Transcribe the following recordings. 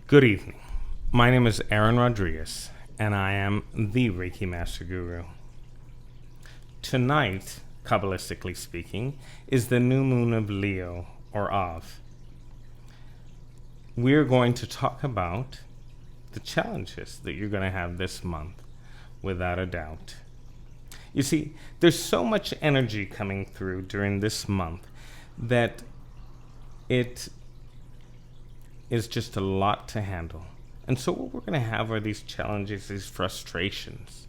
Good evening. My name is Aaron Rodriguez, and I am the Reiki Master Guru. Tonight, Kabbalistically speaking, is the new moon of Leo, or Av. We're going to talk about the challenges that you're going to have this month, without a doubt. You see, there's so much energy coming through during this month that it is just a lot to handle. And so what we're going to have are these challenges, these frustrations.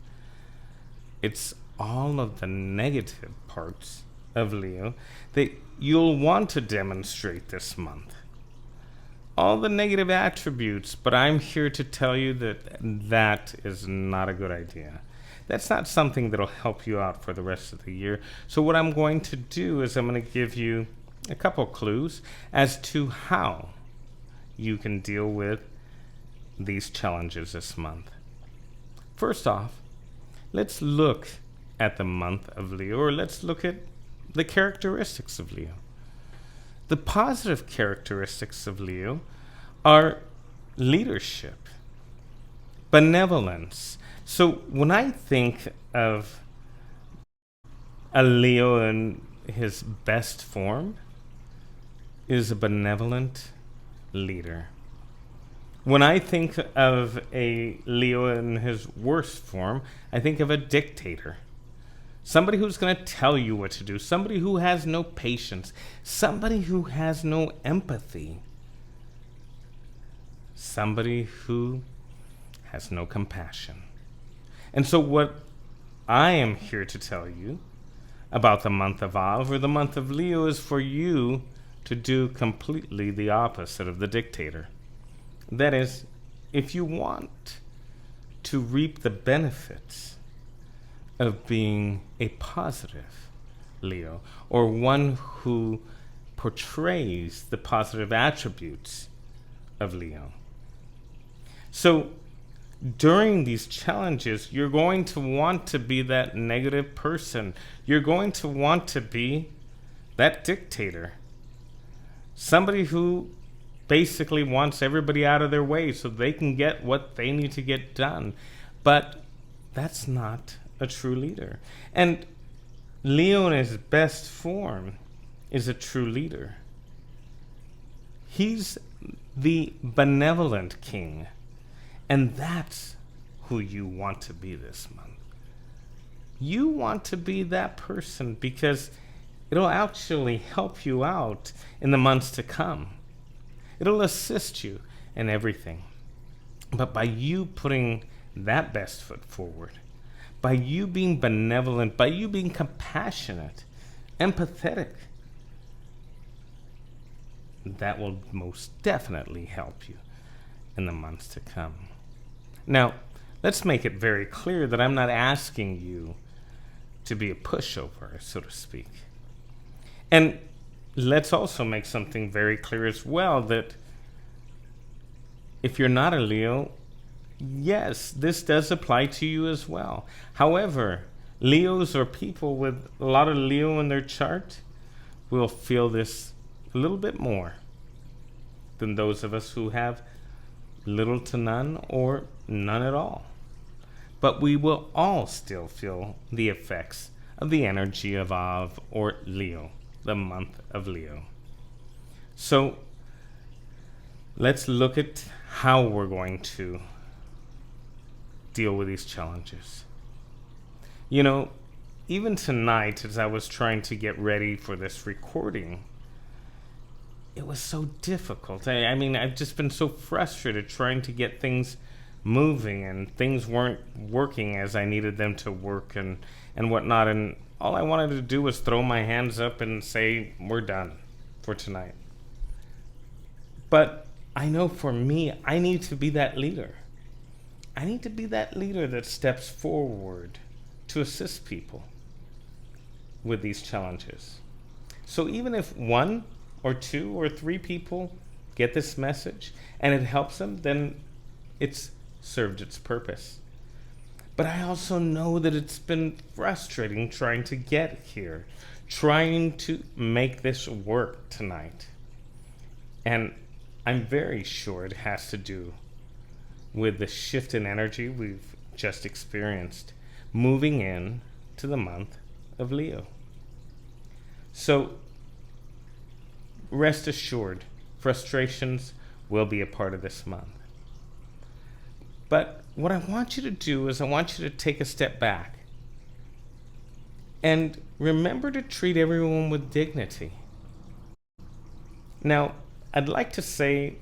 It's all of the negative parts of Leo that you'll want to demonstrate this month. All the negative attributes, but I'm here to tell you that that is not a good idea. That's not something that'll help you out for the rest of the year. So what I'm going to do is I'm going to give you a couple clues as to how you can deal with these challenges this month. First off, let's look at the month of Leo, or let's look at the characteristics of Leo. The positive characteristics of Leo are leadership, benevolence. So when I think of a Leo in his best form, is a benevolent leader. When I think of a Leo in his worst form, I think of a dictator. Somebody who's going to tell you what to do. Somebody who has no patience. Somebody who has no empathy. Somebody who has no compassion. And so what I am here to tell you about the month of Av, or the month of Leo, is for you to do completely the opposite of the dictator. That is, if you want to reap the benefits of being a positive Leo, or one who portrays the positive attributes of Leo. So during these challenges, you're going to want to be that negative person. You're going to want to be that dictator. Somebody who basically wants everybody out of their way so they can get what they need to get done. But that's not a true leader. And Leo in his best form is a true leader. He's the benevolent king. And that's who you want to be this month. You want to be that person because it'll actually help you out in the months to come. It'll assist you in everything. But by you putting that best foot forward, by you being benevolent, by you being compassionate, empathetic, that will most definitely help you in the months to come. Now, let's make it very clear that I'm not asking you to be a pushover, so to speak. And let's also make something very clear as well, that if you're not a Leo, yes, this does apply to you as well. However, Leos, or people with a lot of Leo in their chart, will feel this a little bit more than those of us who have little to none or none at all. But we will all still feel the effects of the energy of Av, or Leo, the month of Leo. So let's look at how we're going to deal with these challenges. You know, even tonight, as I was trying to get ready for this recording, it was so difficult. I mean, I've just been so frustrated trying to get things moving, and things weren't working as I needed them to work and whatnot. And all I wanted to do was throw my hands up and say, we're done for tonight. But I know for me, I need to be that leader. I need to be that leader that steps forward to assist people with these challenges. So even if one or two or three people get this message and it helps them, then it's served its purpose. But I also know that it's been frustrating trying to get here, trying to make this work tonight. And I'm very sure it has to do with the shift in energy we've just experienced moving in to the month of Leo. So rest assured, frustrations will be a part of this month. But what I want you to do is I want you to take a step back and remember to treat everyone with dignity. Now, I'd like to say,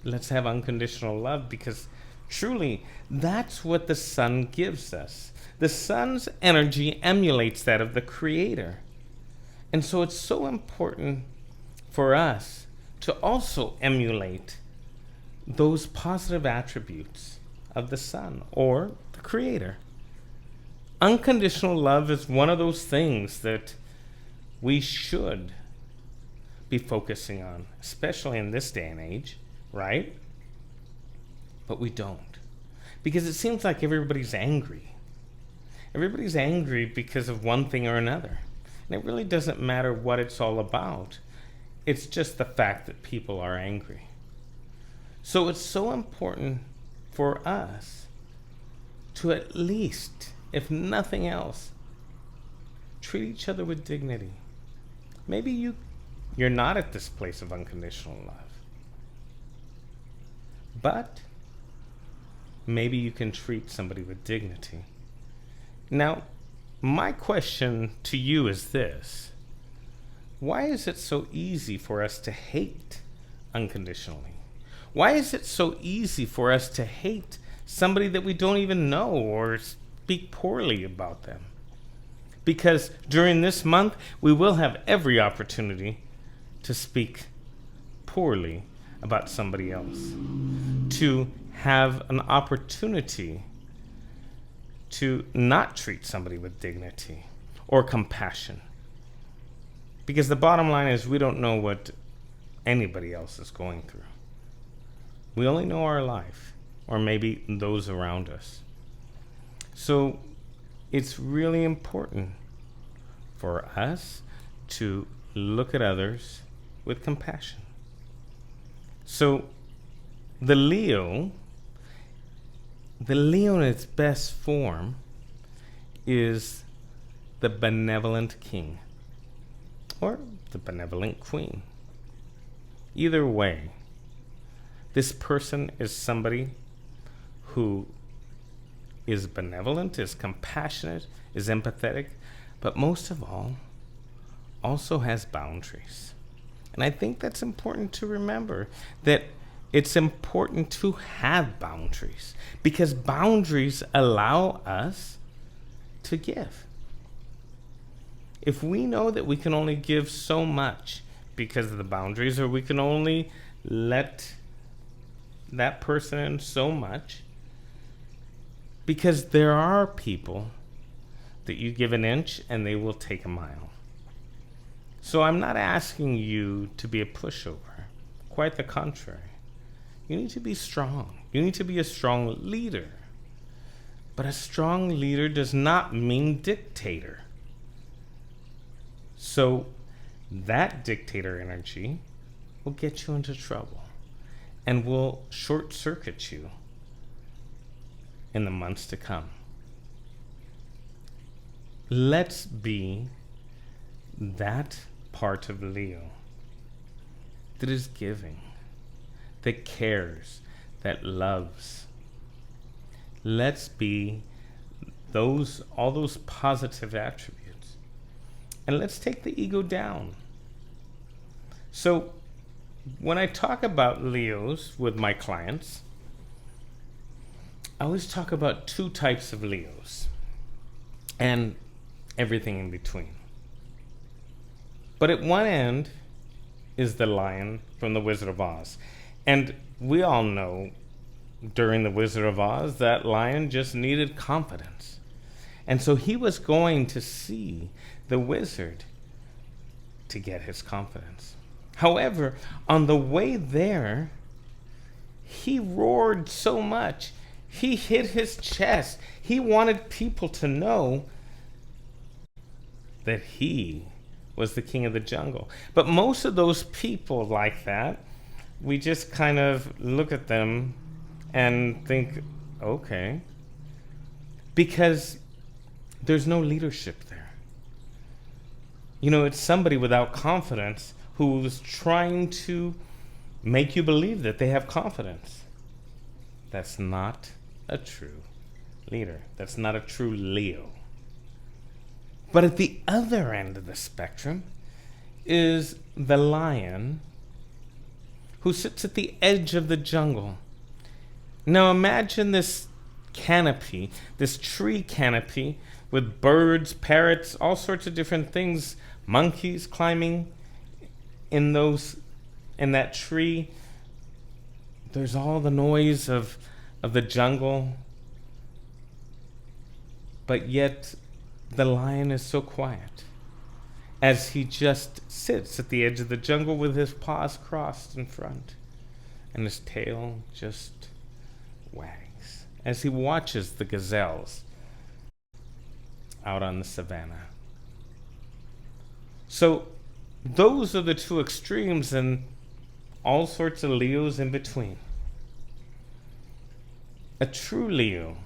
let's have unconditional love, because truly, that's what the sun gives us. The sun's energy emulates that of the Creator. And so it's so important for us to also emulate those positive attributes of the sun or the Creator. Unconditional love is one of those things that we should be focusing on, especially in this day and age, right? But we don't. Because it seems like everybody's angry. Everybody's angry because of one thing or another. And it really doesn't matter what it's all about. It's just the fact that people are angry. So it's so important for us to at least, if nothing else, treat each other with dignity. Maybe you're not at this place of unconditional love. But maybe you can treat somebody with dignity. Now, my question to you is this. Why is it so easy for us to hate unconditionally? Why is it so easy for us to hate somebody that we don't even know or speak poorly about them? Because during this month, we will have every opportunity to speak poorly about somebody else, to have an opportunity to not treat somebody with dignity or compassion. Because the bottom line is we don't know what anybody else is going through. We only know our life, or maybe those around us. So it's really important for us to look at others with compassion. So the Leo in its best form is the benevolent king or the benevolent queen. Either way, this person is somebody who is benevolent, is compassionate, is empathetic, but most of all, also has boundaries. And I think that's important to remember, that it's important to have boundaries, because boundaries allow us to give. If we know that we can only give so much because of the boundaries, or we can only let that person in so much, because there are people that you give an inch and they will take a mile. So I'm not asking you to be a pushover. Quite the contrary. You need to be strong. You need to be a strong leader. But a strong leader does not mean dictator. So that dictator energy will get you into trouble and will short circuit you in the months to come. Let's be that part of Leo that is giving, that cares, that loves. Let's be all those positive attributes. And let's take the ego down. So when I talk about Leos with my clients, I always talk about two types of Leos and everything in between. But at one end is the lion from the Wizard of Oz. And we all know during the Wizard of Oz that lion just needed confidence. And so he was going to see the wizard to get his confidence. However, on the way there, he roared so much. He hit his chest. He wanted people to know that he was the king of the jungle. But most of those people like that we just kind of look at them and think, okay, because there's no leadership there. It's somebody without confidence who's trying to make you believe that they have confidence. That's not a true leader. That's not a true Leo. But at the other end of the spectrum is the lion who sits at the edge of the jungle. Now imagine this canopy, this tree canopy with birds, parrots, all sorts of different things, monkeys climbing in that tree. There's all the noise of the jungle, but yet the lion is so quiet as he just sits at the edge of the jungle with his paws crossed in front and his tail just wags as he watches the gazelles out on the savannah. So those are the two extremes and all sorts of Leos in between. A true Leo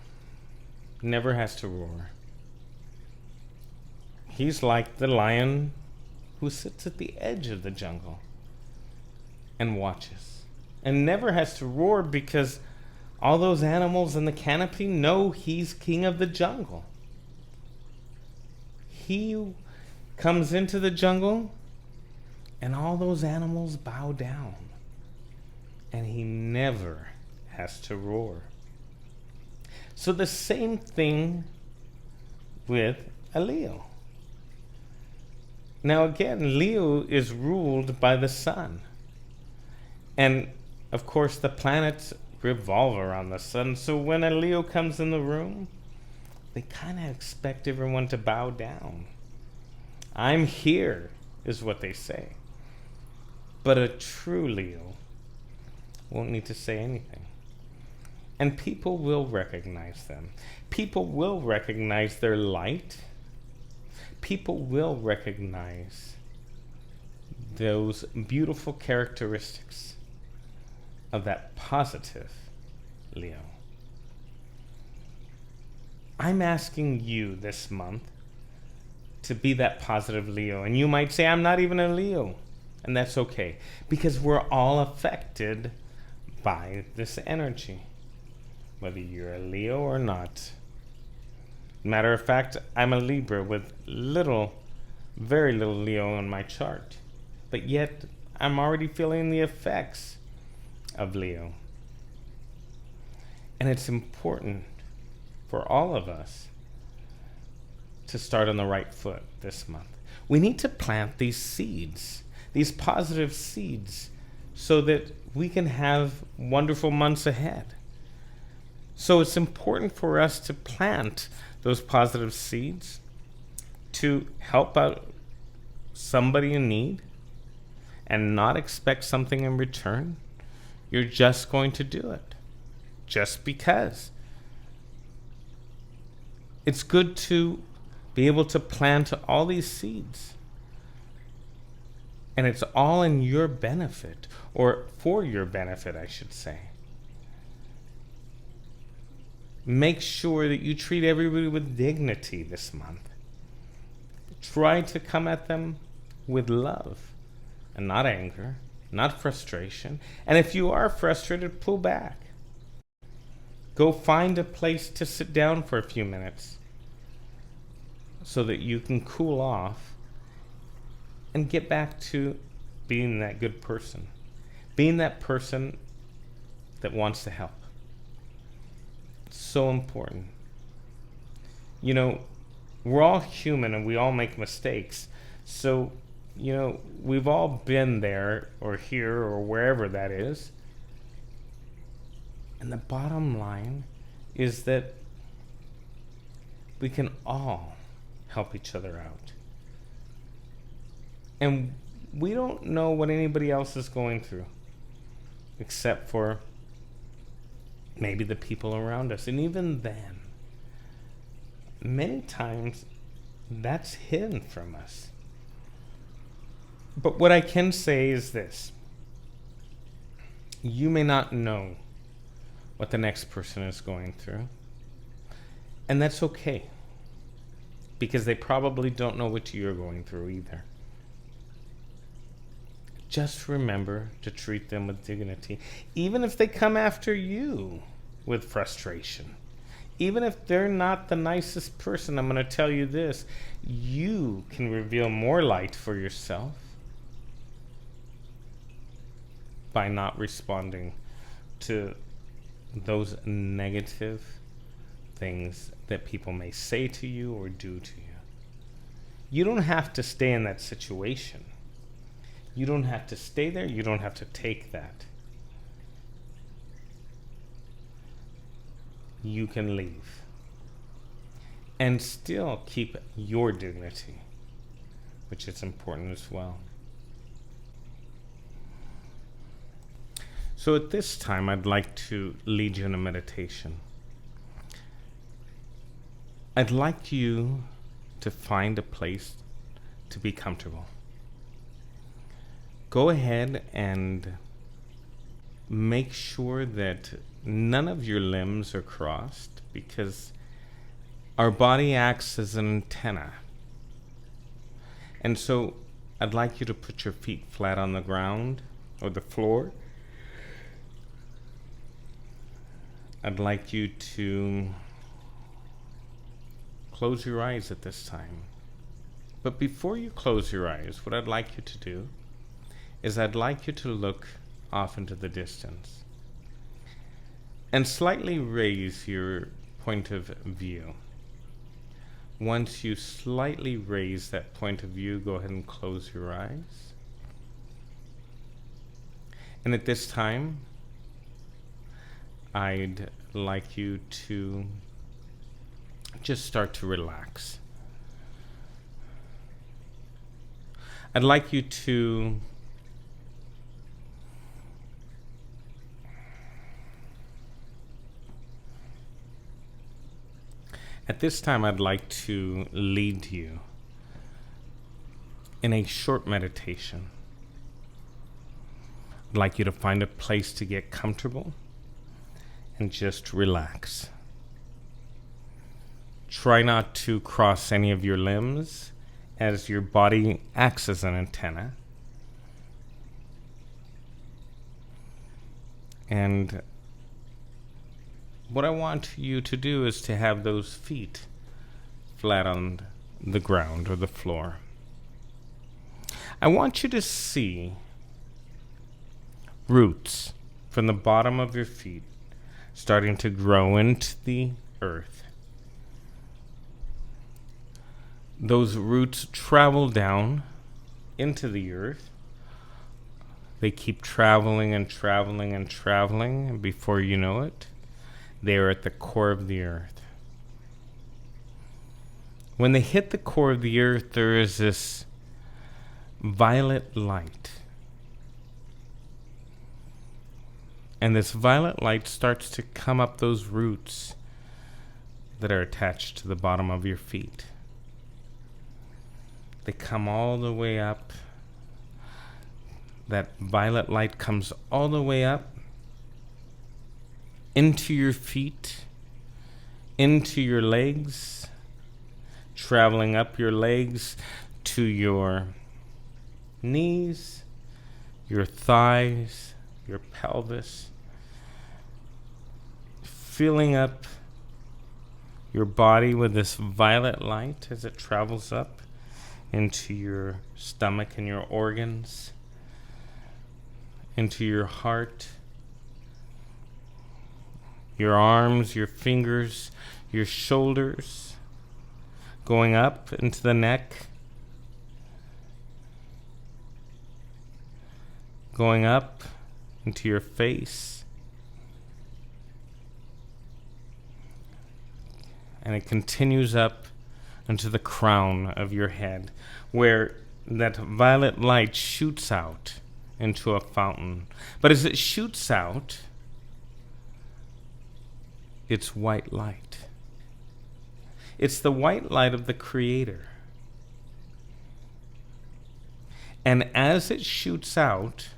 never has to roar. He's like the lion who sits at the edge of the jungle and watches and never has to roar because all those animals in the canopy know he's king of the jungle. He comes into the jungle and all those animals bow down and he never has to roar. So the same thing with a Leo. Now again, Leo is ruled by the sun. And of course the planets revolve around the sun. So when a Leo comes in the room, they kind of expect everyone to bow down. I'm here, is what they say. But a true Leo won't need to say anything. And people will recognize them. People will recognize their light. People will recognize those beautiful characteristics of that positive Leo. I'm asking you this month to be that positive Leo. And you might say, I'm not even a Leo. And that's okay, because we're all affected by this energy, whether you're a Leo or not. Matter of fact, I'm a Libra with very little Leo on my chart. But yet, I'm already feeling the effects of Leo. And it's important for all of us to start on the right foot this month. We need to plant these seeds, these positive seeds, so that we can have wonderful months ahead. So it's important for us to plant those positive seeds to help out somebody in need and not expect something in return. You're just going to do it just because. It's good to be able to plant all these seeds. And it's all in your benefit, or for your benefit, I should say. Make sure that you treat everybody with dignity this month. Try to come at them with love and not anger, not frustration. And if you are frustrated, pull back. Go find a place to sit down for a few minutes so that you can cool off and get back to being that good person, being that person that wants to help. It's so important. You know, we're all human and we all make mistakes. So, you know, we've all been there or here or wherever that is. And the bottom line is that we can all help each other out. And we don't know what anybody else is going through, except for maybe the people around us. And even then, many times, that's hidden from us. But what I can say is this. You may not know what the next person is going through. And that's okay, because they probably don't know what you're going through either. Just remember to treat them with dignity, even if they come after you with frustration. Even if they're not the nicest person, I'm going to tell you this: you can reveal more light for yourself by not responding to those negative things that people may say to you or do to you. You don't have to stay in that situation. You don't have to stay there. You don't have to take that. You can leave and still keep your dignity, which is important as well. So at this time, I'd like to lead you in a meditation. I'd like you to find a place to be comfortable. Go ahead and make sure that none of your limbs are crossed, because our body acts as an antenna. And so I'd like you to put your feet flat on the ground or the floor. I'd like you to close your eyes at this time. But before you close your eyes, what I'd like you to do is I'd like you to look off into the distance and slightly raise your point of view. Once you slightly raise that point of view, go ahead and close your eyes. And at this time, I'd like you to just start to relax. I'd like you to at this time, I'd like to lead you in a short meditation. I'd like you to find a place to get comfortable and just relax. Try not to cross any of your limbs, as your body acts as an antenna. And what I want you to do is to have those feet flat on the ground or the floor. I want you to see roots from the bottom of your feet starting to grow into the earth. Those roots travel down into the earth. They keep traveling and traveling and traveling, and before you know it, they are at the core of the earth. When they hit the core of the earth, there is this violet light. And this violet light starts to come up those roots that are attached to the bottom of your feet. They come all the way up. That violet light comes all the way up into your feet, into your legs, traveling up your legs to your knees, your thighs, your pelvis, filling up your body with this violet light as it travels up into your stomach and your organs, into your heart, your arms, your fingers, your shoulders, going up into the neck, going up into your face, and it continues up into the crown of your head, where that violet light shoots out into a fountain. But as it shoots out, it's white light. It's the white light of the Creator. And as it shoots out,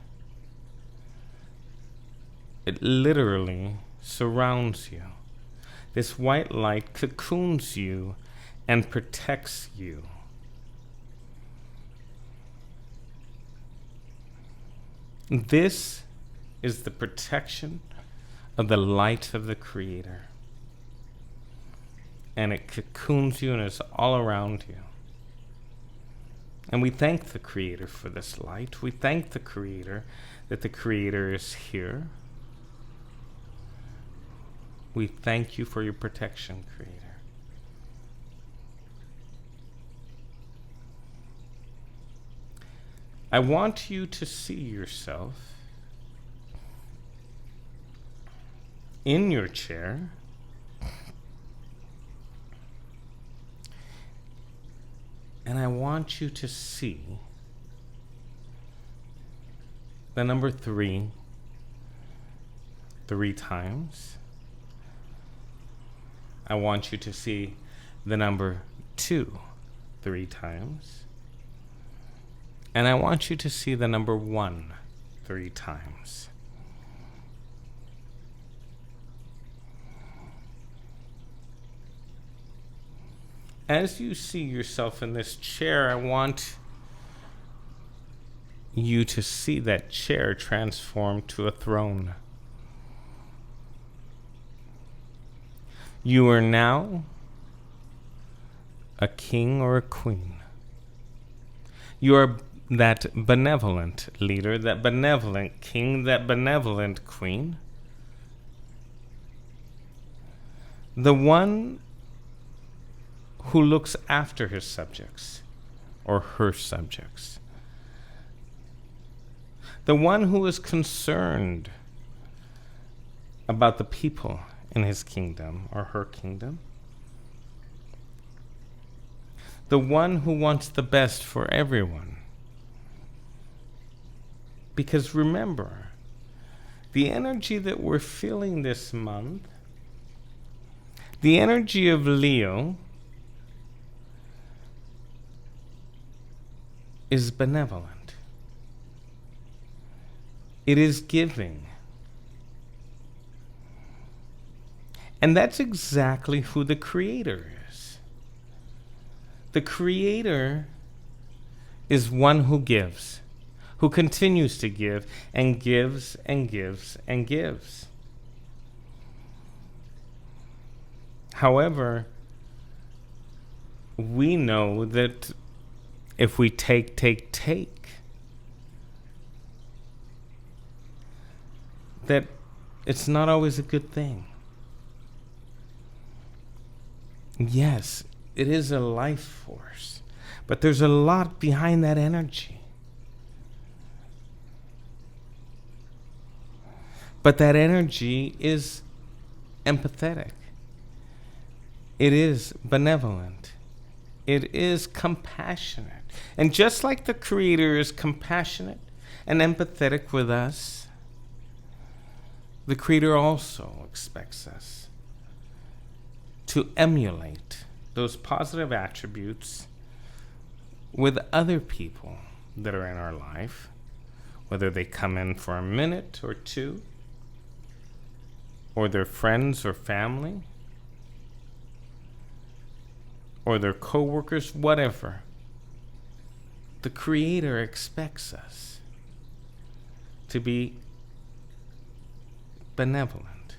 It literally surrounds you. This white light cocoons you and protects you. This is the protection of the light of the Creator. And it cocoons you and is all around you. And we thank the Creator for this light. We thank the Creator that the Creator is here. We thank you for your protection, Creator. I want you to see yourself in your chair, and I want you to see the number 3 times. I want you to see the number 2 3 times. And I want you to see the number 1 3 times. As you see yourself in this chair, I want you to see that chair transform to a throne. You are now a king or a queen. You are that benevolent leader, that benevolent king, that benevolent queen. The one who looks after his subjects or her subjects. The one who is concerned about the people in his kingdom or her kingdom. The one who wants the best for everyone. Because remember, the energy that we're feeling this month, the energy of Leo, is benevolent. It is giving. And that's exactly who the Creator is. The Creator is one who gives, who continues to give and gives and gives and gives. However, we know that if we take, that it's not always a good thing. Yes, it is a life force, but there's a lot behind that energy. But that energy is empathetic. It is benevolent. It is compassionate. And just like the Creator is compassionate and empathetic with us, the Creator also expects us to emulate those positive attributes with other people that are in our life, whether they come in for a minute or two, or their friends or family, or their co-workers, whatever. The Creator expects us to be benevolent,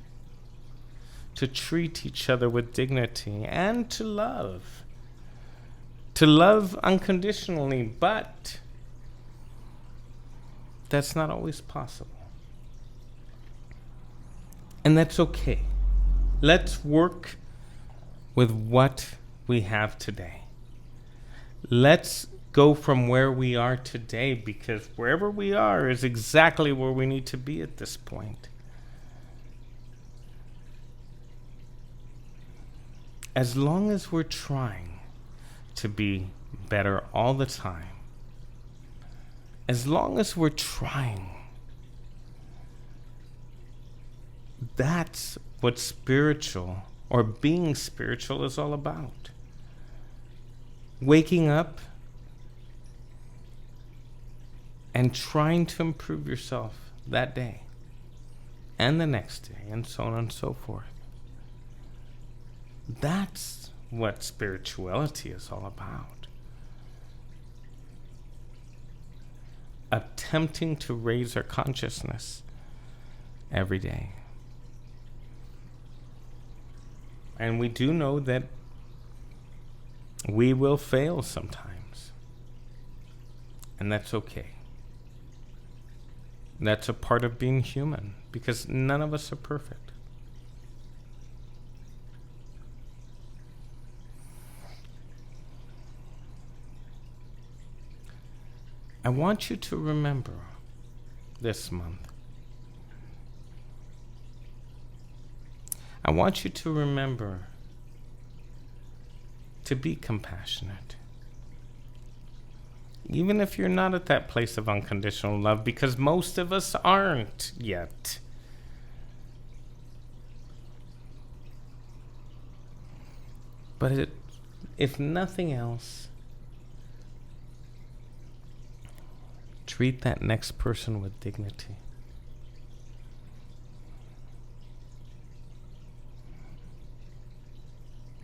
to treat each other with dignity, and to love unconditionally, but that's not always possible. And that's okay. Let's work with what we have today. Let's go from where we are today, because wherever we are is exactly where we need to be at this point. As long as we're trying to be better all the time, as long as we're trying, that's what spiritual or being spiritual is all about. Waking up and trying to improve yourself that day. and the next day, and so on and so forth. That's what spirituality is all about. Attempting to raise our consciousness every day. And we do know that we will fail sometimes. And that's okay. That's a part of being human, because none of us are perfect. I want you to remember this month. I want you to remember to be compassionate. Even if you're not at that place of unconditional love, because most of us aren't yet. But if nothing else, treat that next person with dignity.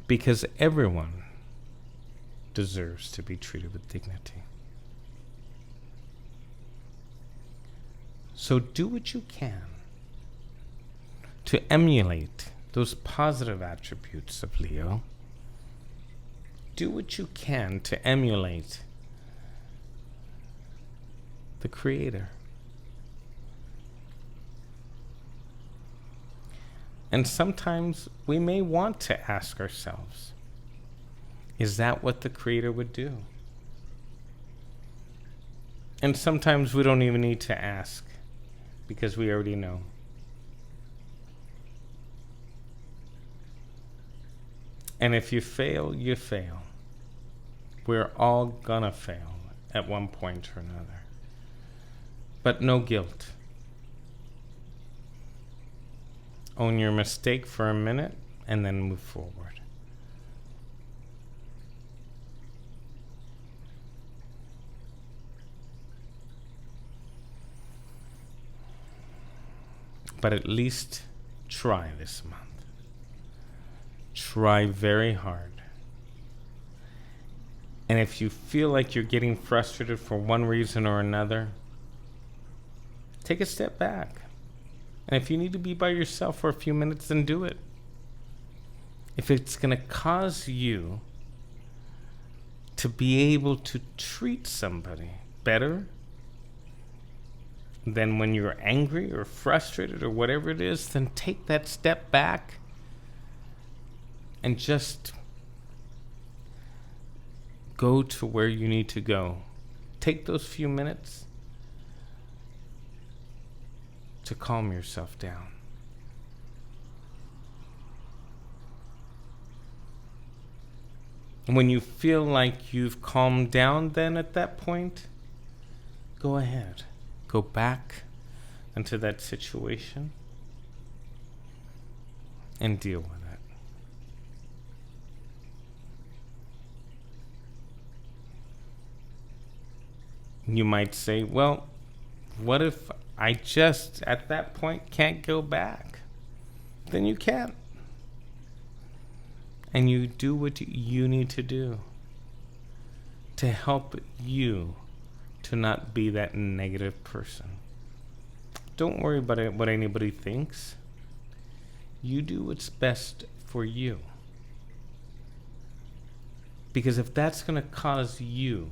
Because everyone deserves to be treated with dignity. So do what you can to emulate those positive attributes of Leo. Do what you can to emulate the Creator. And sometimes we may want to ask ourselves, is that what the Creator would do? And sometimes we don't even need to ask, because we already know. And if you fail, you fail. We're all gonna fail at one point or another. But no guilt. Own your mistake for a minute and then move forward. But at least try this month. Try very hard. And if you feel like you're getting frustrated for one reason or another, take a step back. And if you need to be by yourself for a few minutes, then do it. If it's going to cause you to be able to treat somebody better than when you're angry or frustrated or whatever it is, then take that step back and just go to where you need to go. Take those few minutes to calm yourself down. And when you feel like you've calmed down, then at that point, go ahead. Go back into that situation and deal with it. You might say, well, what if I just, at that point, can't go back? Then you can't. And you do what you need to do to help you to not be that negative person. Don't worry about what anybody thinks. You do what's best for you. Because if that's going to cause you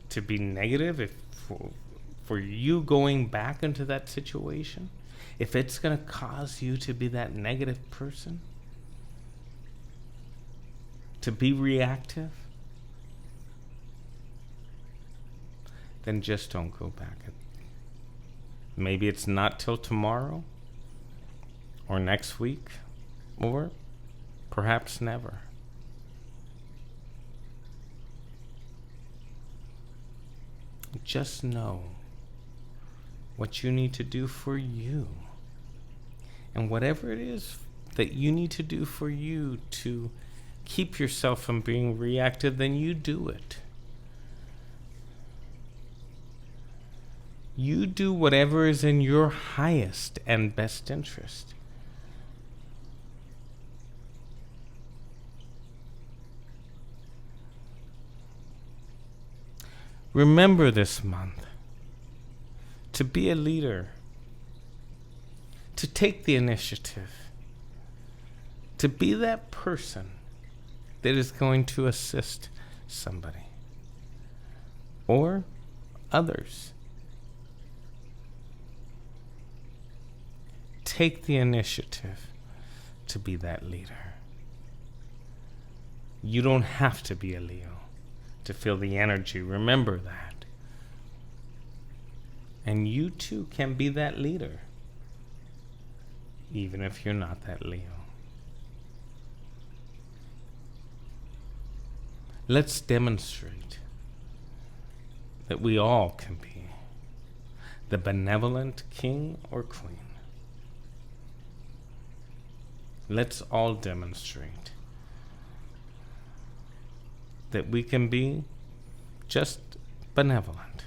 to be negative, if for you going back into that situation, if it's going to cause you to be that negative person, to be reactive, then just don't go back. Maybe it's not till tomorrow or next week or perhaps never. Just know what you need to do for you. And whatever it is that you need to do for you to keep yourself from being reactive, then you do it. You do whatever is in your highest and best interest. Remember this month to be a leader, to take the initiative, to be that person that is going to assist somebody or others. Take the initiative to be that leader. You don't have to be a Leo to feel the energy. Remember that. And you too can be that leader, even if you're not that Leo. Let's demonstrate that we all can be the benevolent king or queen. Let's all demonstrate that we can be just benevolent.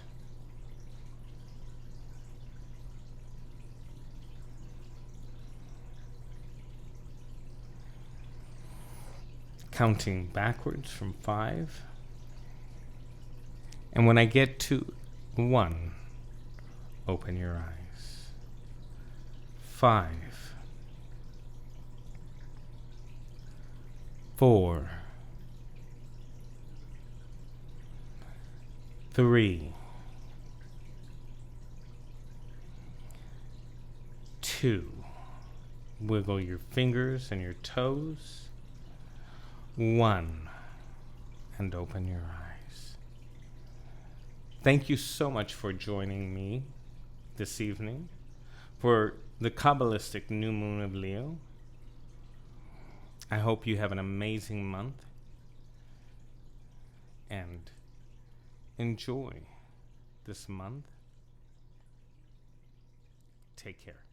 Counting backwards from 5. And when I get to 1, open your eyes. 5, 4, 3, 2. Wiggle your fingers and your toes. 1, and open your eyes. Thank you so much for joining me this evening for the Kabbalistic New Moon of Leo. I hope you have an amazing month and enjoy this month. Take care.